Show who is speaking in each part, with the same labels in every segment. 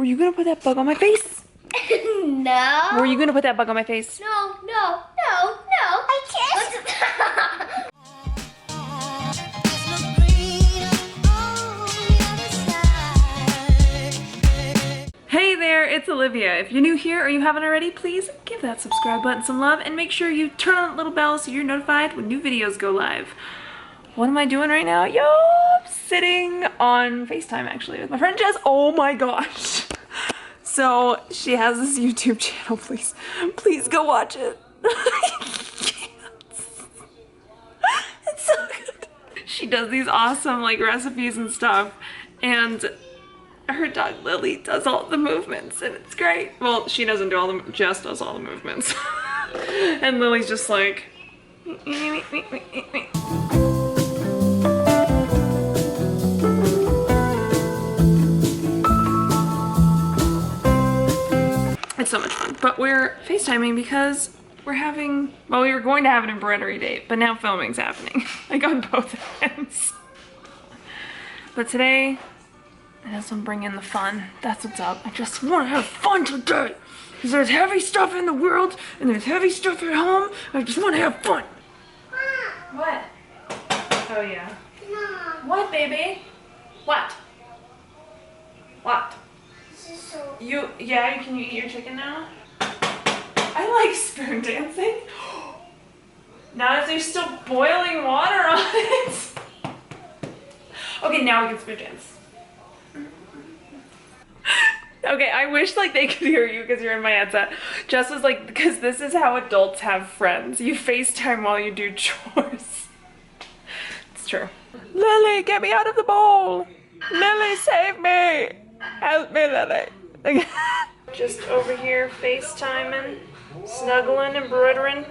Speaker 1: Were you gonna put that bug on my face?
Speaker 2: No.
Speaker 1: Were you gonna put that bug on my face?
Speaker 2: No. I can't.
Speaker 1: Hey there, it's Olivia. If you're new here or you haven't already, please give that subscribe button some love and make sure you turn on that little bell so you're notified when new videos go live. What am I doing right now? Yo, I'm sitting on FaceTime actually with my friend Jess. Oh my gosh. So she has this YouTube channel, please go watch it. It's so good. She does these awesome like recipes and stuff, and her dog Lily does all the movements and it's great. Well, she doesn't do all the, Jess does all the movements. And Lily's just like, it's so much fun. But we're FaceTiming because we're having, well, we were going to have an embroidery date, but now filming's happening. Like on both ends. But today, it doesn't bring in the fun. That's what's up. I just want to have fun today. Because there's heavy stuff in the world, and there's heavy stuff at home. I just want to have fun. What? Oh, yeah. What, baby? What? What? You can you eat your chicken now? I like spoon dancing. Now there's still boiling water on it. Okay, now we can spoon dance. Okay, I wish like they could hear you because you're in my headset. Jess was like, because this is how adults have friends. You FaceTime while you do chores. It's true. Lily, get me out of the bowl. Lily, save me. Help me, Lily. Just over here FaceTiming, snuggling, embroidering.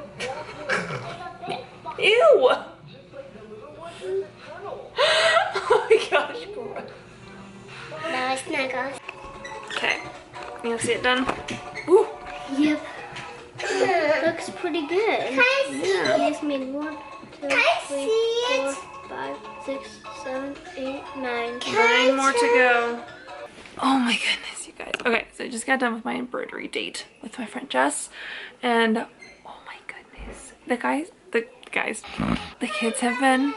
Speaker 1: Ew! Oh my gosh, gross.
Speaker 2: Now it's snuggle.
Speaker 1: Okay, you wanna see it done? Ooh.
Speaker 2: Yep. Looks pretty good. Can I see it? Yes, me 1, 2, 3, 4, 5, 6, 7, 8, 9.
Speaker 1: 9 more to go. Oh my goodness, you guys. Okay, so I just got done with my embroidery date with my friend Jess, and oh my goodness, the kids have been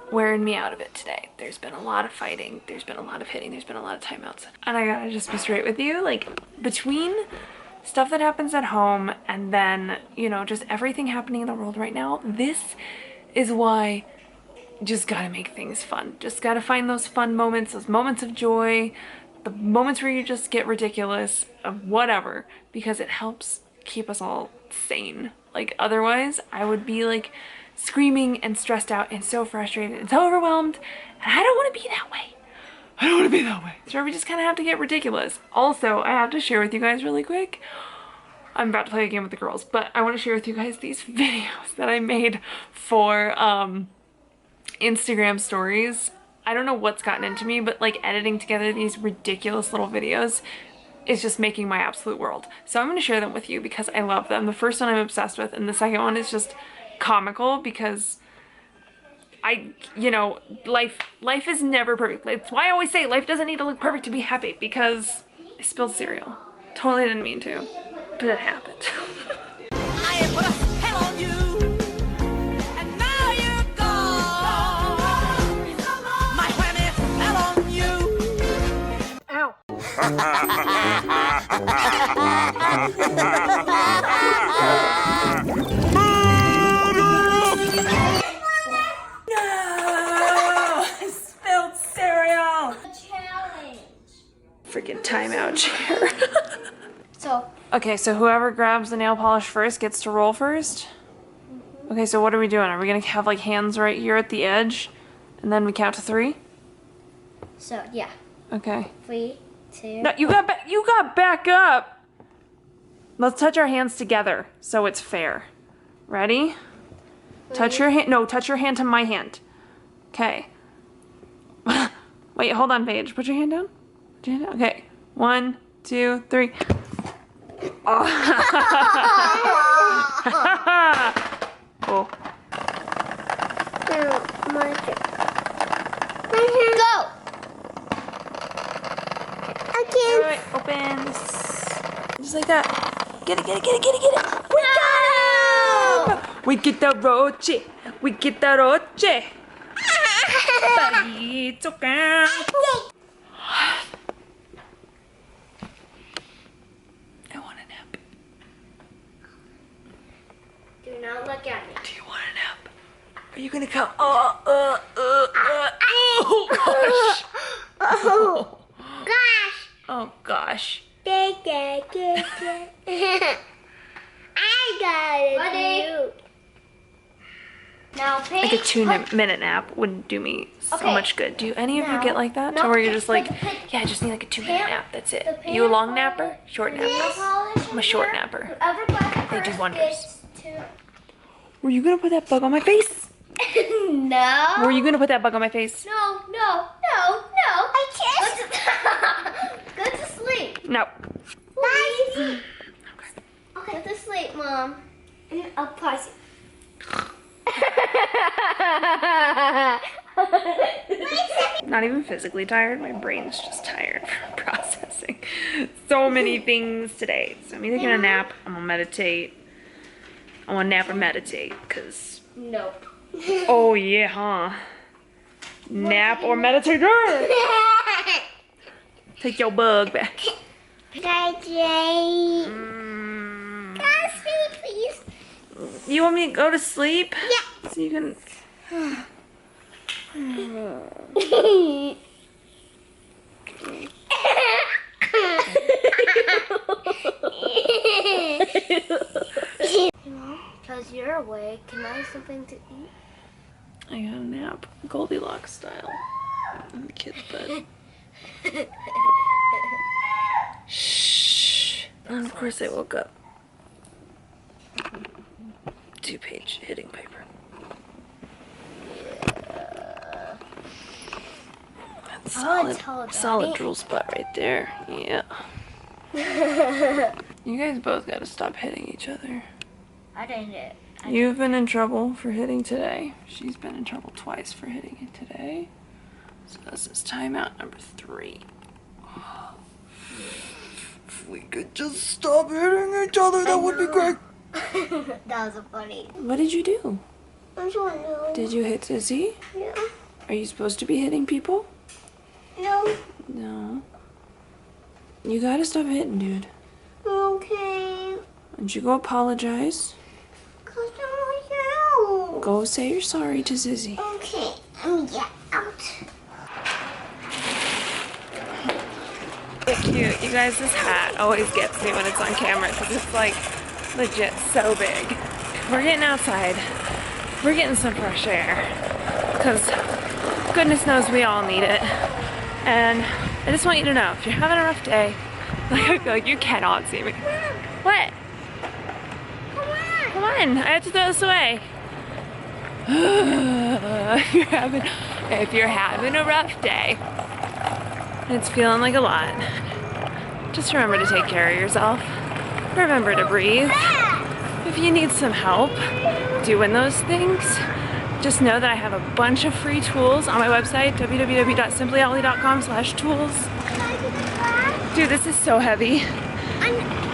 Speaker 1: wearing me out of it today. There's been a lot of fighting, there's been a lot of hitting, there's been a lot of timeouts. And I gotta just be straight with you, like between stuff that happens at home and then, you know, just everything happening in the world right now, this is why you just gotta make things fun. Just gotta find those fun moments, those moments of joy, the moments where you just get ridiculous of whatever, because it helps keep us all sane. Like otherwise I would be like screaming and stressed out and so frustrated and so overwhelmed, and I don't want to be that way. I don't want to be that way. So we just kind of have to get ridiculous. Also, I have to share with you guys really quick. I'm about to play a game with the girls, but I want to share with you guys these videos that I made for Instagram stories. I don't know what's gotten into me, but like editing together these ridiculous little videos is just making my absolute world. So I'm going to share them with you because I love them. The first one I'm obsessed with, and the second one is just comical because you know, life is never perfect. That's why I always say life doesn't need to look perfect to be happy, because I spilled cereal. Totally didn't mean to, but it happened.
Speaker 3: I put a spell on you, and now you're gone. My whammy fell on you.
Speaker 1: Ow. Freaking timeout chair. Okay, so whoever grabs the nail polish first gets to roll first. Okay, so what are we doing? Are we gonna have like hands right here at the edge, and then we count to 3?
Speaker 2: So yeah.
Speaker 1: Okay.
Speaker 2: 3, 2.
Speaker 1: No, you got back up. Let's touch our hands together so it's fair. Ready? Touch your hand. No, touch your hand to my hand. Okay. Wait, hold on, Paige. Put your hand down. Okay, 1, 2, 3. Oh. Oh.
Speaker 2: My turn. Go.
Speaker 1: Wait, open. Just like that. Get it, get it, get it, get it, get it. We got him! We get the roche. We get the roche. Buddy, it's okay. I want a nap.
Speaker 2: Do not look at me.
Speaker 1: Do you want a nap? Are you gonna come? Oh gosh.
Speaker 2: Oh, gosh.
Speaker 1: Oh gosh.
Speaker 2: I got it. Now, pay.
Speaker 1: Like a 2-minute nap wouldn't do me so
Speaker 2: Okay.
Speaker 1: much good. Do any of you
Speaker 2: Now-
Speaker 1: get like that?
Speaker 2: no,
Speaker 1: To where you're just like,
Speaker 2: but the-
Speaker 1: yeah, I just need like a 2-minute
Speaker 2: Pan-
Speaker 1: nap. That's it.
Speaker 2: the
Speaker 1: You a long
Speaker 2: pan-
Speaker 1: napper? Short napper? I'm a short napper. They do wonders. Were you gonna put that bug on my face?
Speaker 2: No.
Speaker 1: Were you gonna put that bug on my face?
Speaker 2: No. I can't. Go to sleep.
Speaker 1: No.
Speaker 2: Please. Okay. Go to sleep, Mom. I'll pause it.
Speaker 1: Not even physically tired. My brain's just tired from processing so many things today. So I'm either gonna nap, I'm gonna meditate. I wanna nap or meditate, cause
Speaker 2: Nope.
Speaker 1: oh yeah, huh? Nap or meditate. Take your bug back. Mm.
Speaker 2: Please.
Speaker 1: You want me to go to sleep?
Speaker 2: Yeah.
Speaker 1: So you can.
Speaker 2: Because you're awake, can I have something to eat?
Speaker 1: I got a nap, Goldilocks style, in the kid's bed. Shh. And of course I woke up. 2-page hitting paper. That's solid drool spot right there. Yeah. You guys both gotta stop hitting each other.
Speaker 2: I didn't.
Speaker 1: You've been in trouble for hitting today. She's been in trouble twice for hitting it today. So this is timeout number 3. If we could just stop hitting each other, that would be great.
Speaker 2: That was funny.
Speaker 1: What did you do?
Speaker 2: I don't know.
Speaker 1: Did you hit Izzy?
Speaker 2: Yeah.
Speaker 1: Are you supposed to be hitting people?
Speaker 2: No.
Speaker 1: No. You gotta stop hitting, dude.
Speaker 2: Okay.
Speaker 1: Why don't you go apologize?
Speaker 2: Cause I don't know.
Speaker 1: Go say you're sorry to Zizzy.
Speaker 2: Okay. Let me get out.
Speaker 1: Cute. You guys, this hat always gets me when it's on camera because it's like legit so big. We're getting outside. We're getting some fresh air because goodness knows we all need it. And I just want you to know, if you're having a rough day, like I feel like you cannot see me. What? Come on, I have to throw this away. if you're having a rough day, and it's feeling like a lot, just remember to take care of yourself. Remember to breathe. If you need some help doing those things, just know that I have a bunch of free tools on my website, www.simplyoli.com/tools. Dude, this is so heavy.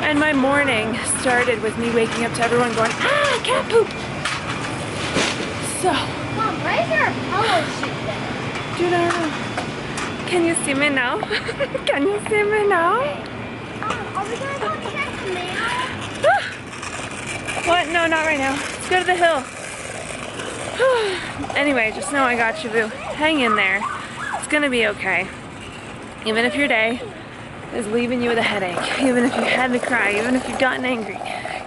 Speaker 1: And my morning started with me waking up to everyone going, ah, cat poop. So,
Speaker 2: Mom, why is there a pillow sheet there?
Speaker 1: dude, I don't know. Can you see me now? Can you see me now?
Speaker 2: Are we gonna go check the mail?
Speaker 1: What? No, not right now. Let's go to the hill. Anyway, just know I got you, boo. Hang in there. It's gonna be okay. Even if your day is leaving you with a headache, even if you had to cry, even if you've gotten angry,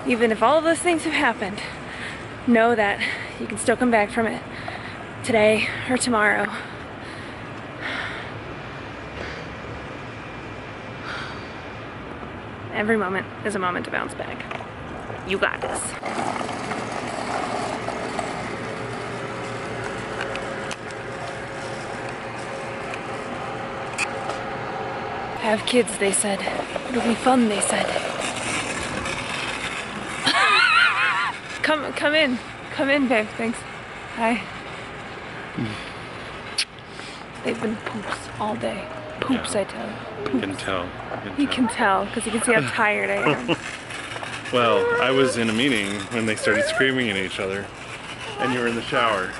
Speaker 1: even if all of those things have happened, know that you can still come back from it today or tomorrow. Every moment is a moment to bounce back. You got this. Have kids, they said. It'll be fun, they said. Come in. Come in, babe. Thanks. Hi. They've been poops all day. Poops, I tell you.
Speaker 4: You can tell.
Speaker 1: He can tell because he can see how tired I am.
Speaker 4: Well, I was in a meeting when they started screaming at each other, and you were in the shower.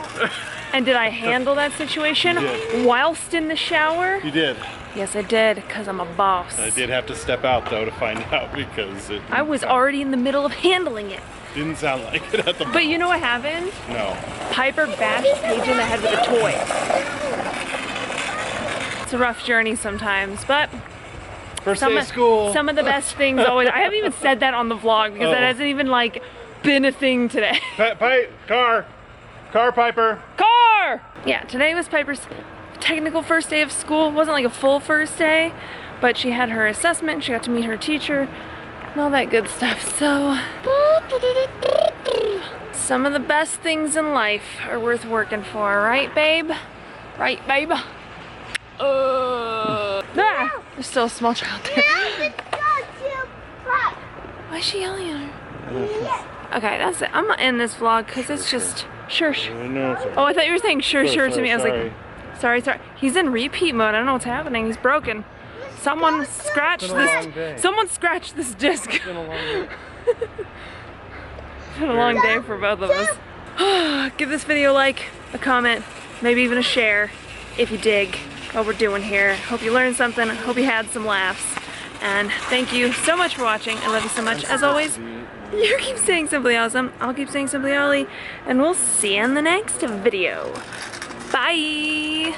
Speaker 1: And did I handle that situation
Speaker 4: You did.
Speaker 1: whilst in the shower?
Speaker 4: You did.
Speaker 1: Yes, I did, because I'm a boss.
Speaker 4: I did have to step out though to find out because it.
Speaker 1: I was already in the middle of handling it.
Speaker 4: Didn't sound like it at the moment.
Speaker 1: But you know what happened?
Speaker 4: No.
Speaker 1: Piper bashed Paige in the head with a toy. It's a rough journey sometimes, but
Speaker 4: First day of school.
Speaker 1: some of the best things always. I haven't even said that on the vlog because that hasn't even like been a thing today.
Speaker 4: Car Piper.
Speaker 1: Car! Yeah, today was Piper's technical first day of school. It wasn't like a full first day, but she had her assessment, she got to meet her teacher, and all that good stuff. So, some of the best things in life are worth working for, right, babe? Right, babe? There's still a small child there. Why is she yelling at her? Okay, that's it. I'm gonna end this vlog because it's just sure.
Speaker 4: No,
Speaker 1: Oh, I thought you were saying sure to me. I was
Speaker 4: sorry.
Speaker 1: like, sorry. He's in repeat mode. I don't know what's happening. He's broken. Someone scratched this. Someone scratched this disc.
Speaker 4: It's been a long day.
Speaker 1: It's been a long day for both of us. Give this video a like, a comment, maybe even a share if you dig what we're doing here. Hope you learned something. Hope you had some laughs. And thank you so much for watching. I love you so much. As always, you keep saying Simply Awesome. I'll keep saying Simply Oli. And we'll see you in the next video. Bye!